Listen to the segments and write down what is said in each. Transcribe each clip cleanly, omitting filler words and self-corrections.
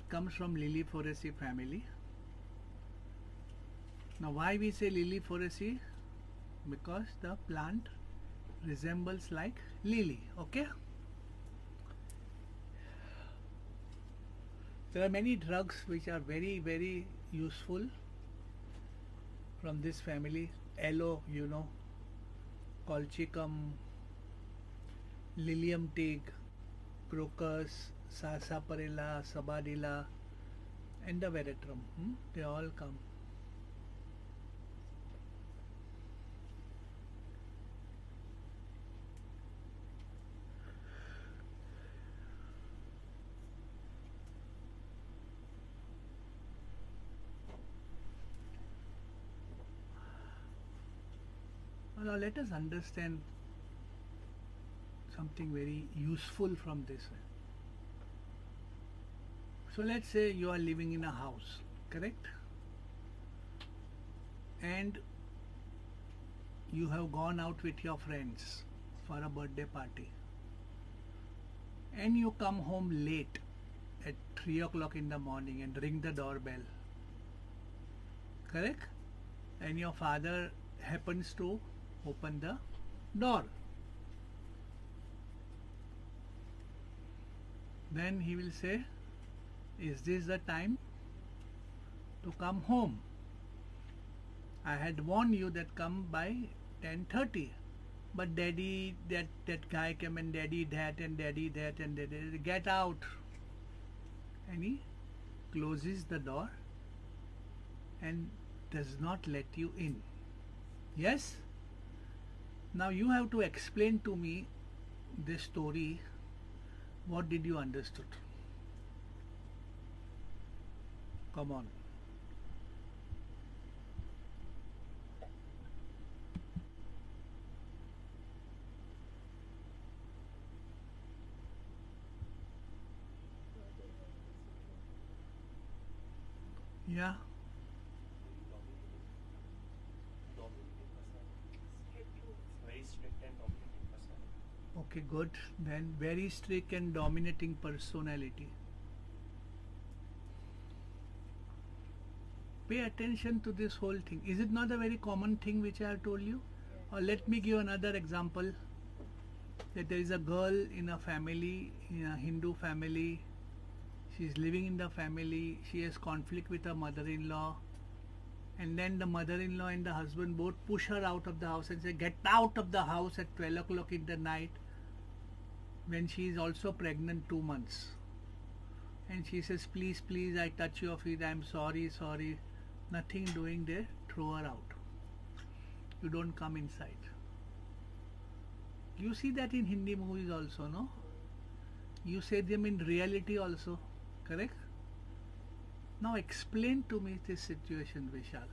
It comes from Liliaceae family. Now why we say Liliaceae? Because the plant resembles like lily. Okay. There are many drugs which are very, very useful from this family. Aloe, you know, colchicum, lilium tig, crocus, sarsaparilla, sabadilla, and the veratrum. They all come. Now let us understand something very useful from this. So let's say you are living in a house, correct? And you have gone out with your friends for a birthday party. And you come home late at 3 o'clock in the morning and ring the doorbell. Correct? And your father happens to open the door. Then he will say, is this the time to come home? I had warned you that come by 10:30. But daddy, that guy came and daddy that and daddy that and daddy, get out. And he closes the door and does not let you in. Yes? Now you have to explain to me this story. What did you understood? Come on. Yeah. Okay, good. Then very strict and dominating personality. Pay attention to this whole thing. Is it not a very common thing which I have told you? Or let me give another example. That there is a girl in a family, in a Hindu family. She is living in the family. She has conflict with her mother-in-law. And then the mother-in-law and the husband both push her out of the house and say, get out of the house at 12 o'clock in the night, when she is also pregnant 2 months. And she says, please, please, I touch your feet, I am sorry, sorry. Nothing doing there, throw her out. You don't come inside. You see that in Hindi movies also, no? You see them in reality also, correct? Now explain to me this situation, Vishal.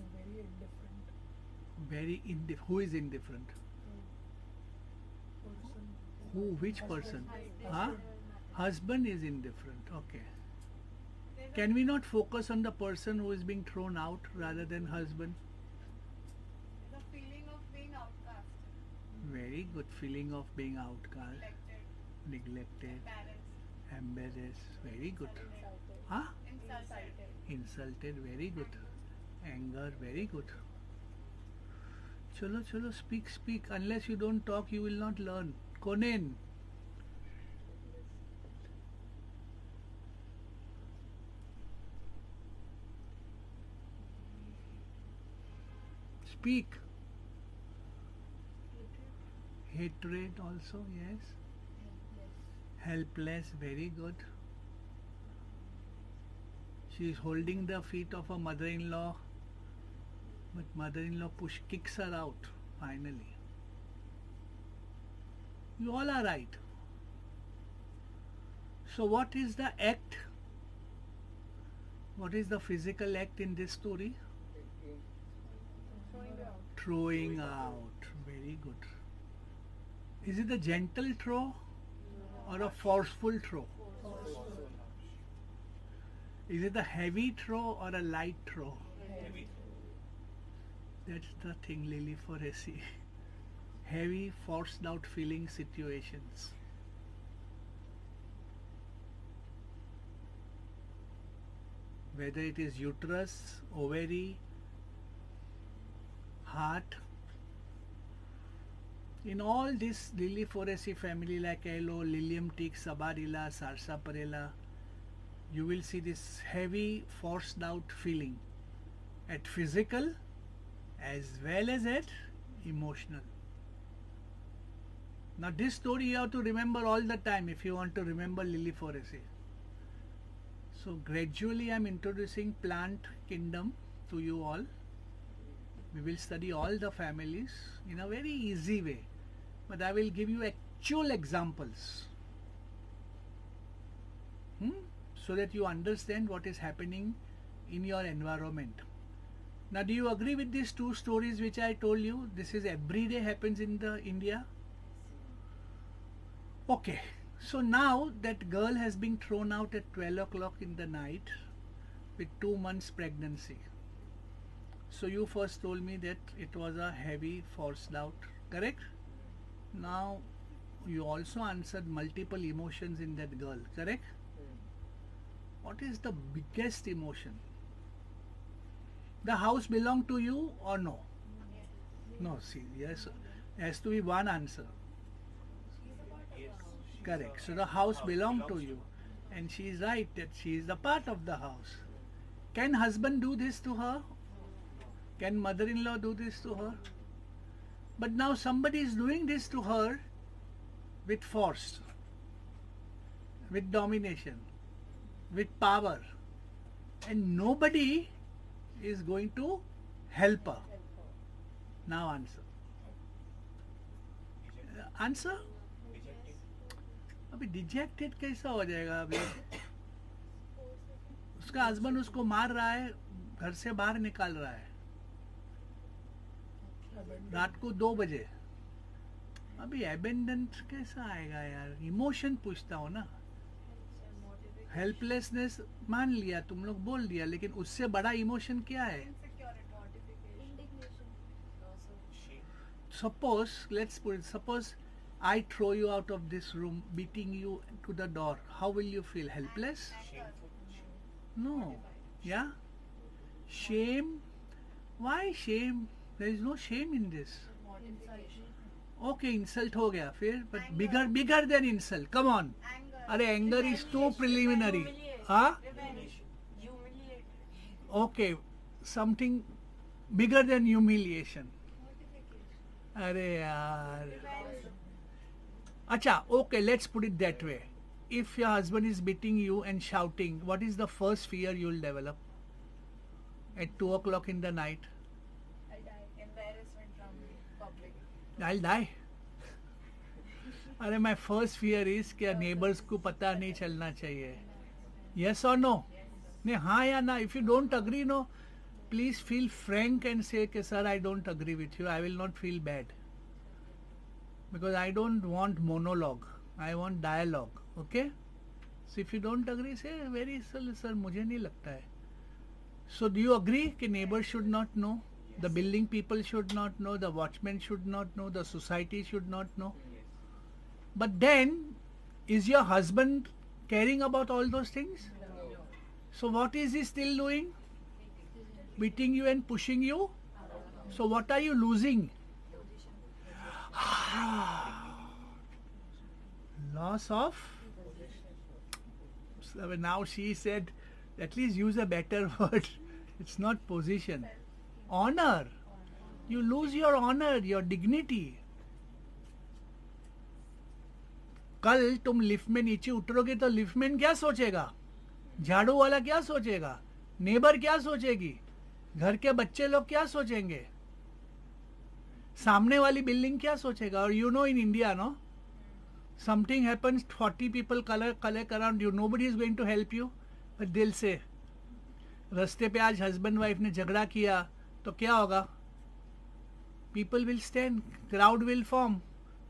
Very indifferent. Very indifferent. Who is indifferent? Person. Who? Which person? Huh? Husband is indifferent. Okay. Can we not focus on the person who is being thrown out rather than husband? The feeling of being outcast, Very good feeling of being outcast, neglected, embarrassed. Very good. Huh? Insulted. Very good. Anger. Very good. Chalo, chalo, speak, speak. Unless you don't talk, you will not learn. Konen. Speak. Hatred also, yes. Helpless, very good. She is holding the feet of her mother-in-law, but mother-in-law kicks her out finally. You all are right. So what is the act? What is the physical act in this story? Throwing out. Very good. Is it a gentle throw or a forceful throw? Is it a heavy throw or a light throw? Heavy. That's the thing, Lily Foresi. heavy forced out feeling situations. Whether it is uterus, ovary, heart. In all this Liliaceae family like Aloe, Lilium tic, Sabarilla, Sarsaparilla, you will see this heavy forced out feeling at physical as well as at emotional. Now this story you have to remember all the time if you want to remember Liliaceae. So gradually I am introducing plant kingdom to you all. We will study all the families in a very easy way, but I will give you actual examples so that you understand what is happening in your environment. Now do you agree with these two stories which I told you? This is every day happens in the India. Okay, so now that girl has been thrown out at 12 o'clock in the night with 2 months pregnancy. So you first told me that it was a heavy forced out, correct? Now you also answered multiple emotions in that girl, correct? What is the biggest emotion? The house belong to you or no? No, see, yes, has to be one answer. Correct. So the house belong to you, and she is right that she is the part of the house. Can husband do this to her? Can mother-in-law do this to her? But now somebody is doing this to her with force, with domination, with power, and nobody is going to help her. Now answer. Answer? अभी dejected कैसा हो जाएगा? अभी उसका husband उसको मार रहा है, घर से बाहर निकाल रहा है रात को 2 बजे. अभी एबेंडेंट कैसा आएगा यार? इमोशन पूछता हो ना. हेल्पलेसनेस मान लिया, तुम लोग बोल दिया, लेकिन उससे बड़ा इमोशन क्या है? Suppose let's put it, suppose I throw you out of this room, beating you to the door. How will you feel? Helpless? No. Yeah? Shame? Why shame? There is no shame in this. Okay, insult हो गया फिर, but bigger than insult. Come on. अरे anger is too preliminary. Huh? Okay, something bigger than humiliation. अरे यार. Acha, okay, let's put it that way. If your husband is beating you and shouting, what is the first fear you will develop at 2 o'clock in the night? I'll die. Embarrassment from public. I'll die. अरे my first fear is कि neighbors को पता नहीं चलना चाहिए. Yes or no? नहीं, हाँ या ना. If you don't agree, no, please feel frank and say कि sir, I don't agree with you. I will not feel bad. Because I don't want monologue, I want dialogue. Okay? So if you don't agree, say very sir, मुझे नहीं लगता है. So do you agree कि neighbors should not know, the building people should not know, the watchman should not know, the society should not know? But then, is your husband caring about all those things? So what is he still doing? Beating you and pushing you? So what are you losing? Loss of. So now she said, at least use a better word. It's not position. Honor. You lose your honor, your dignity. कल तुम lift में नीचे उतरोगे तो liftman क्या सोचेगा? झाड़ू वाला क्या सोचेगा? नेबर क्या सोचेगी? घर के बच्चे लोग क्या सोचेंगे? सामने वाली बिल्डिंग क्या सोचेगा? और you know in India, no, something happens, 40 people collect around you, nobody is going to help you. But दिल से रास्ते पे आज हस्बैंड वाइफ ने झगड़ा किया तो क्या होगा? People will stand, crowd will form,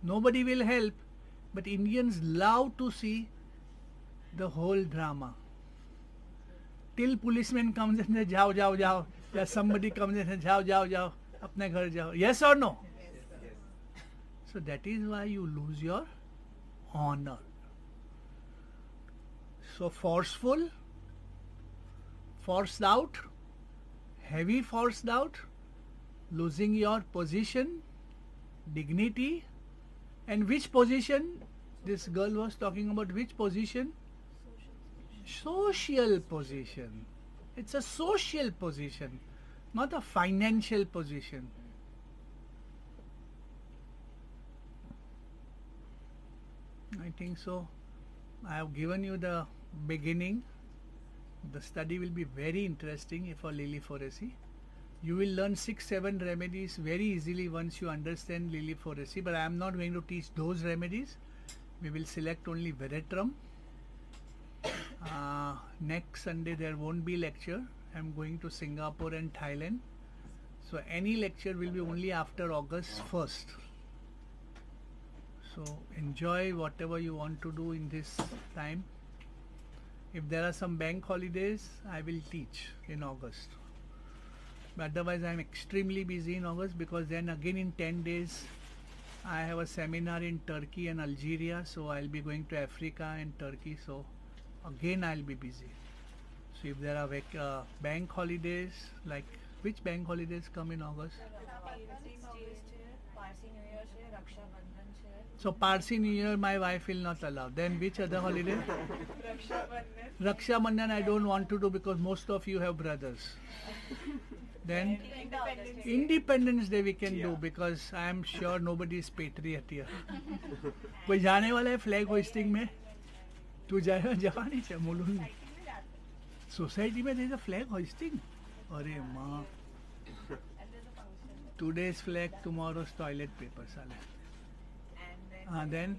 nobody will help. But Indians love to see the whole drama till policeman comes and से जाओ जाओ जाओ, या somebody comes and says जाओ जाओ जाओ अपने घर जाओ. Yes or no? So that is why you lose your honor. So forceful, forced out, heavy forced out, losing your position, dignity. And which position? This girl was talking about which position? Social position. It's a social position, not a financial position. I think so. I have given you the beginning. The study will be very interesting for liliephorecy. You will learn 6-7 remedies very easily once you understand liliephorecy, but I am not going to teach those remedies. We will select only Veratrum. Next Sunday there won't be lecture. I am going to Singapore and Thailand. So any lecture will be only after August 1st. So enjoy whatever you want to do in this time. If there are some bank holidays, I will teach in August. But otherwise I am extremely busy in August, because then again in 10 days I have a seminar in Turkey and Algeria. So I'll be going to Africa and Turkey. So again I'll be busy. So if there are bank holidays, like which bank holidays come in August? So Parsi New Year my wife will not allow. Then which other holiday? Raksha Bandhan I don't want to do, because most of you have brothers. Then Independence Day we can do, because I am sure nobody is patriot here. कोई जाने वाला है flag hoisting में? तू जाएगा? जवा नहीं चाहिए मुलुन में. सोसाइटी में there is a flag hoisting. अरे माँ. Today's flag, tomorrow's toilet paper साले. Then